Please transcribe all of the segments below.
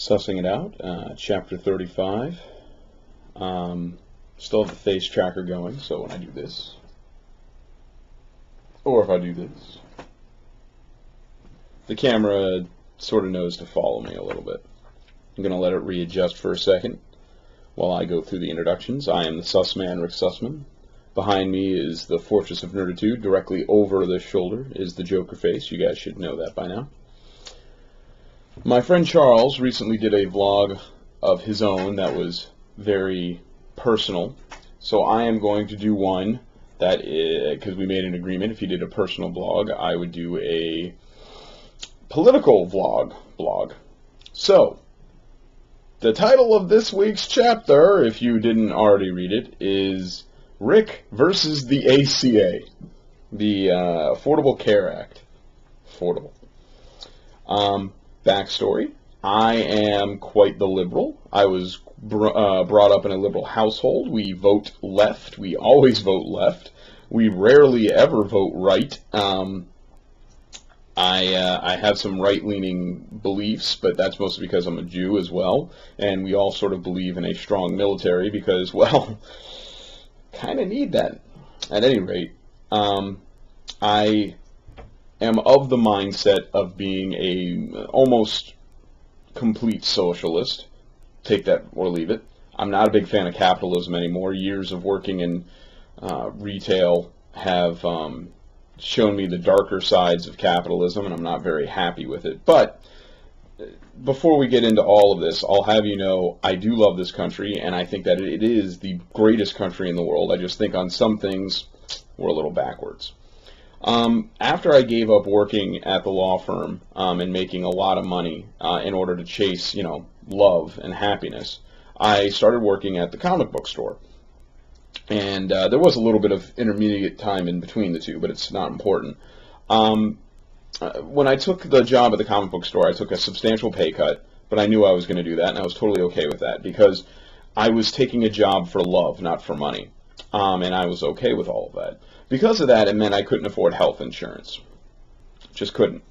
Sussing it out, chapter 35. Still have the face tracker going, so when I do this, or if I do this, the camera sort of knows to follow me a little bit. I'm going to let it readjust for a second while I go through the introductions. I am the Sussman, Rick Sussman. Behind me is the Fortress of Nerditude. Directly over the shoulder is the Joker face. You guys should know that by now. My friend Charles recently did a vlog of his own that was very personal. So I am going to do one that is, because we made an agreement, if he did a personal vlog, I would do a political blog. So, the title of this week's chapter, if you didn't already read it, is Rick versus the ACA, the Affordable Care Act. Affordable. Backstory. I am quite the liberal. I was brought up in a liberal household. We vote left. We always vote left. We rarely ever vote right. I have some right-leaning beliefs, but that's mostly because I'm a Jew as well, and we all sort of believe in a strong military because, well, kind of need that. At any rate, I am of the mindset of being a almost complete socialist. Take that or leave it. I'm not a big fan of capitalism anymore. Years of working in retail have shown me the darker sides of capitalism, and I'm not very happy with it. But before we get into all of this, I'll have you know I do love this country, and I think that it is the greatest country in the world. I just think on some things we're a little backwards. After I gave up working at the law firm and making a lot of money in order to chase, love and happiness, I started working at the comic book store. And there was a little bit of intermediate time in between the two, but it's not important. When I took the job at the comic book store, I took a substantial pay cut, but I knew I was going to do that, and I was totally okay with that because I was taking a job for love, not for money. And I was okay with all of that. Because of that, it meant I couldn't afford health insurance. Just couldn't.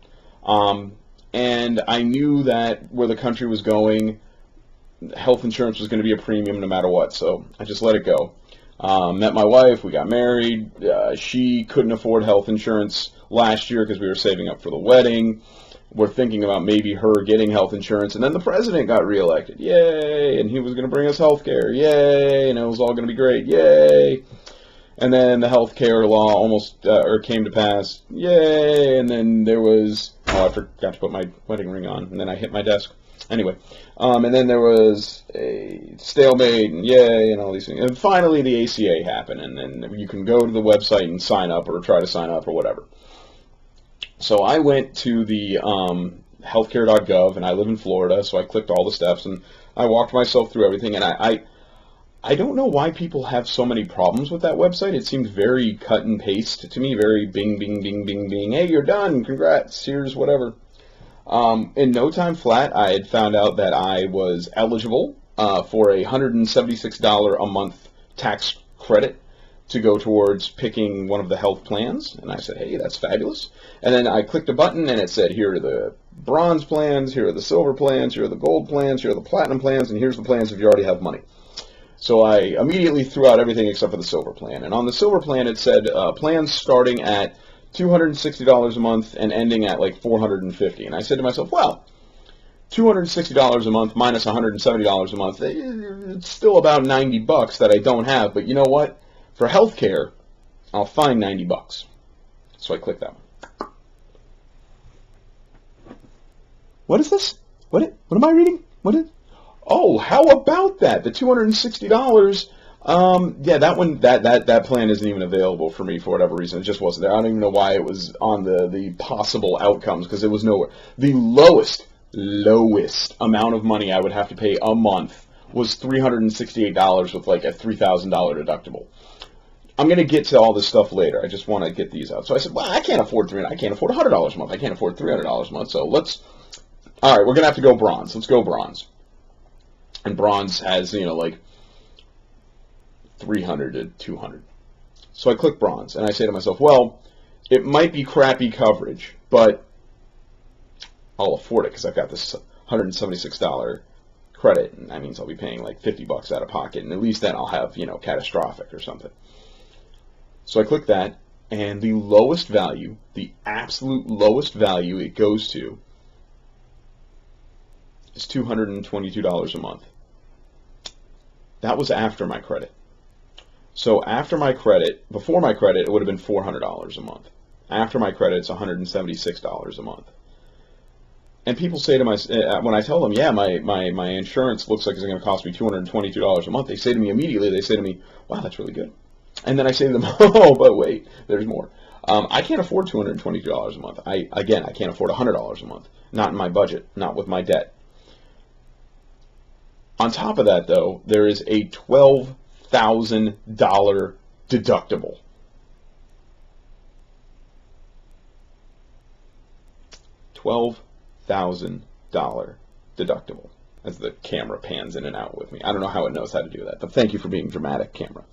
And I knew that where the country was going, health insurance was going to be a premium no matter what, so I just let it go. Met my wife, we got married. She couldn't afford health insurance last year because we were saving up for the wedding. We're thinking about maybe her getting health insurance, and then the president got reelected. Yay! And he was going to bring us health care. Yay! And it was all going to be great. Yay! And then the health care law almost came to pass. Yay! And then there was, I forgot to put my wedding ring on, and then I hit my desk. Anyway, and then there was a stalemate, and yay, and all these things. And finally the ACA happened, and then you can go to the website and sign up, or try to sign up, or whatever. So I went to the healthcare.gov, and I live in Florida, so I clicked all the steps, and I walked myself through everything, and I don't know why people have so many problems with that website. It seems very cut and paste to me, very bing, bing, bing, bing, bing. Hey, you're done. Congrats. Here's whatever. In no time flat, I had found out that I was eligible for a $176 a month tax credit to go towards picking one of the health plans. And I said, hey, that's fabulous. And then I clicked a button, and it said, here are the bronze plans, here are the silver plans, here are the gold plans, here are the platinum plans, and here's the plans if you already have money. So I immediately threw out everything except for the silver plan. And on the silver plan, it said plans starting at $260 a month and ending at like $450. And I said to myself, well, $260 a month minus $170 a month, it's still about $90 that I don't have. But you know what? For health care, I'll find $90. So I clicked that one. What is this? What am I reading? Oh, how about that? The $260, yeah, that one, that plan isn't even available for me for whatever reason. It just wasn't there. I don't even know why it was on the possible outcomes, because it was nowhere. The lowest amount of money I would have to pay a month was $368 with like a $3,000 deductible. I'm going to get to all this stuff later. I just want to get these out. So I said, well, I can't afford $300. I can't afford $100 a month. I can't afford $300 a month. So all right, we're going to have to go bronze. Let's go bronze. And bronze has, like 300 to 200. So I click bronze, and I say to myself, well, it might be crappy coverage, but I'll afford it because I've got this $176 credit, and that means I'll be paying like $50 out of pocket, and at least then I'll have, catastrophic or something. So I click that, and the lowest value, the absolute lowest value it goes to is $222 a month. That was after my credit. So after my credit, before my credit, it would have been $400 a month. After my credit, it's $176 a month. And people say to my, when I tell them, yeah, my insurance looks like it's going to cost me $222 a month, they say to me immediately, wow, that's really good. And then I say to them, oh, but wait, there's more. I can't afford $222 a month. I can't afford $100 a month. Not in my budget, not with my debt. On top of that, though, there is a $12,000 deductible. $12,000 deductible. As the camera pans in and out with me. I don't know how it knows how to do that, but thank you for being dramatic, camera.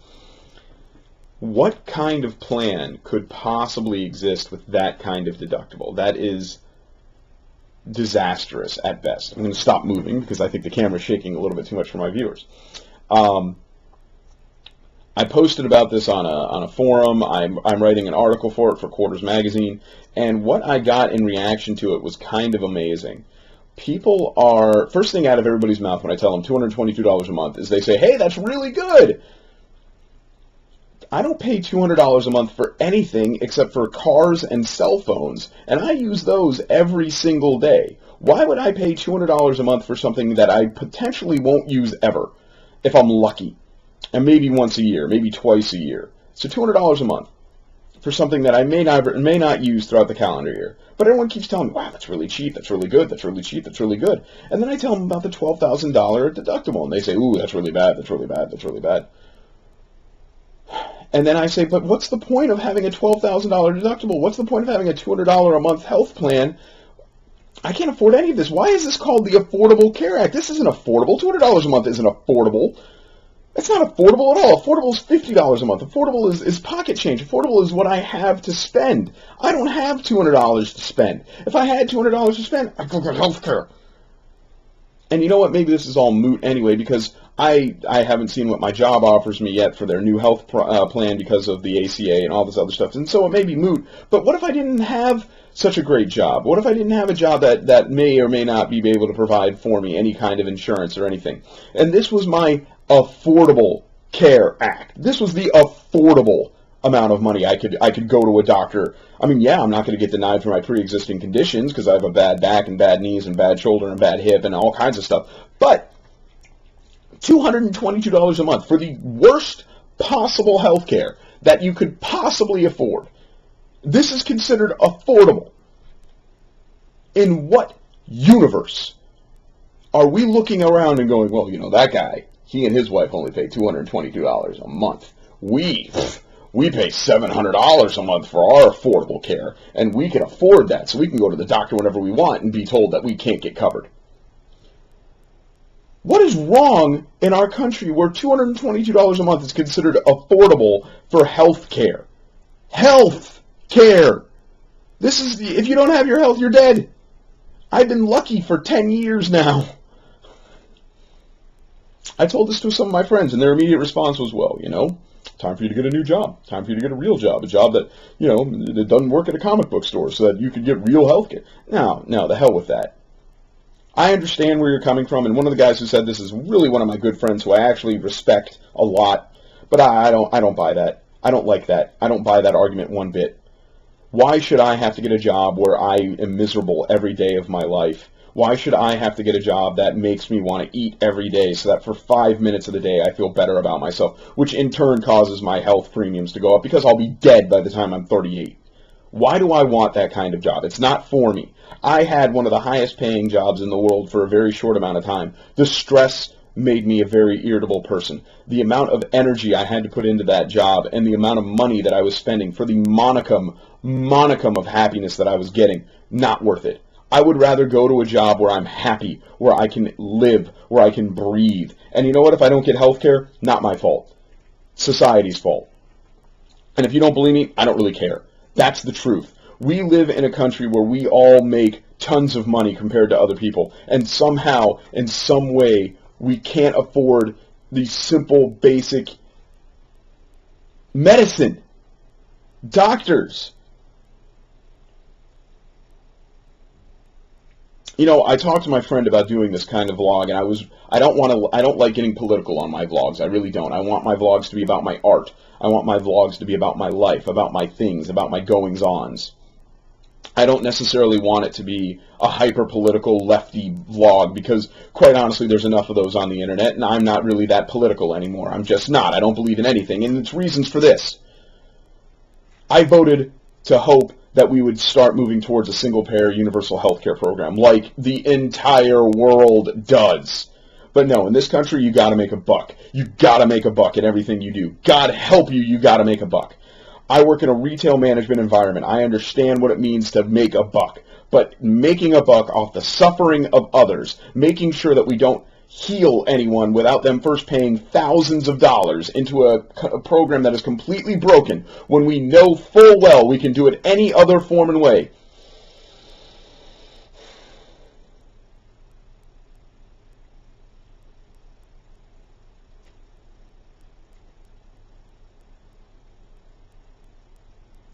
What kind of plan could possibly exist with that kind of deductible? That is disastrous at best. I'm going to stop moving because I think the camera's shaking a little bit too much for my viewers. I posted about this on a forum. I'm writing an article for it for Quarters Magazine, and what I got in reaction to it was kind of amazing. People are, first thing out of everybody's mouth when I tell them $222 a month is they say, hey, that's really good. I don't pay $200 a month for anything except for cars and cell phones, and I use those every single day. Why would I pay $200 a month for something that I potentially won't use ever, if I'm lucky? And maybe once a year, maybe twice a year. So $200 a month for something that I may not use throughout the calendar year. But everyone keeps telling me, wow, that's really cheap, that's really good, that's really cheap, that's really good. And then I tell them about the $12,000 deductible, and they say, ooh, that's really bad, that's really bad, that's really bad. And then I say, but what's the point of having a $12,000 deductible? What's the point of having a $200 a month health plan? I can't afford any of this. Why is this called the Affordable Care Act? This isn't affordable. $200 a month isn't affordable. It's not affordable at all. Affordable is $50 a month. Affordable is pocket change. Affordable is what I have to spend. I don't have $200 to spend. If I had $200 to spend, I'd go get health care. And you know what? Maybe this is all moot anyway, because I haven't seen what my job offers me yet for their new health plan because of the ACA and all this other stuff. And so it may be moot. But what if I didn't have such a great job? What if I didn't have a job that may or may not be able to provide for me any kind of insurance or anything? And this was my Affordable Care Act. This was the affordable amount of money I could go to a doctor. I mean, yeah, I'm not going to get denied for my pre-existing conditions because I have a bad back and bad knees and bad shoulder and bad hip and all kinds of stuff. But $222 a month for the worst possible health care that you could possibly afford. This is considered affordable. In what universe are we looking around and going, well, you know, that guy, he and his wife only pay $222 a month. We pay $700 a month for our affordable care, and we can afford that, so we can go to the doctor whenever we want and be told that we can't get covered. What is wrong in our country where $222 a month is considered affordable for health care? Health care! This is if you don't have your health, you're dead. I've been lucky for 10 years now. I told this to some of my friends, and their immediate response was, well, you know, time for you to get a new job. Time for you to get a real job. A job that, you know, that doesn't work at a comic book store so that you could get real health care. No, the hell with that. I understand where you're coming from, and one of the guys who said this is really one of my good friends who I actually respect a lot, but I don't buy that. I don't like that. I don't buy that argument one bit. Why should I have to get a job where I am miserable every day of my life? Why should I have to get a job that makes me want to eat every day so that for 5 minutes of the day I feel better about myself, which in turn causes my health premiums to go up because I'll be dead by the time I'm 38? Why do I want that kind of job? It's not for me. I had one of the highest paying jobs in the world for a very short amount of time. The stress made me a very irritable person. The amount of energy I had to put into that job and the amount of money that I was spending for the monicum of happiness that I was getting, not worth it. I would rather go to a job where I'm happy, where I can live, where I can breathe. And you know what? If I don't get health care, not my fault. Society's fault. And if you don't believe me, I don't really care. That's the truth. We live in a country where we all make tons of money compared to other people, and somehow, in some way, we can't afford the simple, basic medicine. Doctors. You know, I talked to my friend about doing this kind of vlog, and I don't like getting political on my vlogs. I really don't. I want my vlogs to be about my art. I want my vlogs to be about my life, about my things, about my goings-ons. I don't necessarily want it to be a hyper-political lefty vlog, because, quite honestly, there's enough of those on the internet, and I'm not really that political anymore. I'm just not. I don't believe in anything, and it's reasons for this. I voted to hope that we would start moving towards a single-payer universal health care program, like the entire world does. But no, in this country, you got to make a buck. You got to make a buck in everything you do. God help you, you got to make a buck. I work in a retail management environment. I understand what it means to make a buck. But making a buck off the suffering of others, making sure that we don't heal anyone without them first paying thousands of dollars into a program that is completely broken, when we know full well we can do it any other form and way.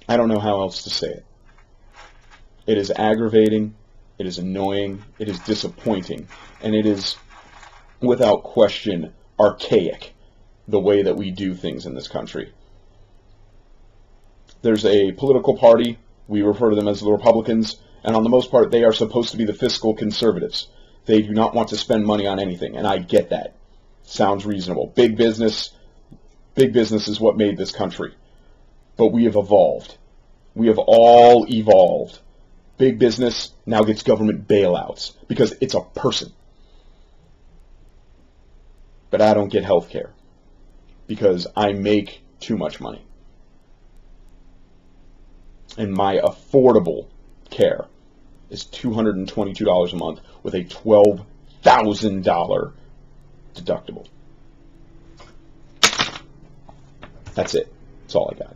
I don't know how else to say it. It is aggravating, it is annoying, it is disappointing, and it is, without question, archaic, the way that we do things in this country. There's a political party, we refer to them as the Republicans, and on the most part they are supposed to be the fiscal conservatives. They do not want to spend money on anything, and I get that. Sounds reasonable. Big business is what made this country. But we have evolved. We have all evolved. Big business now gets government bailouts because it's a person. But I don't get health care because I make too much money. And my affordable care is $222 a month with a $12,000 deductible. That's it. That's all I got.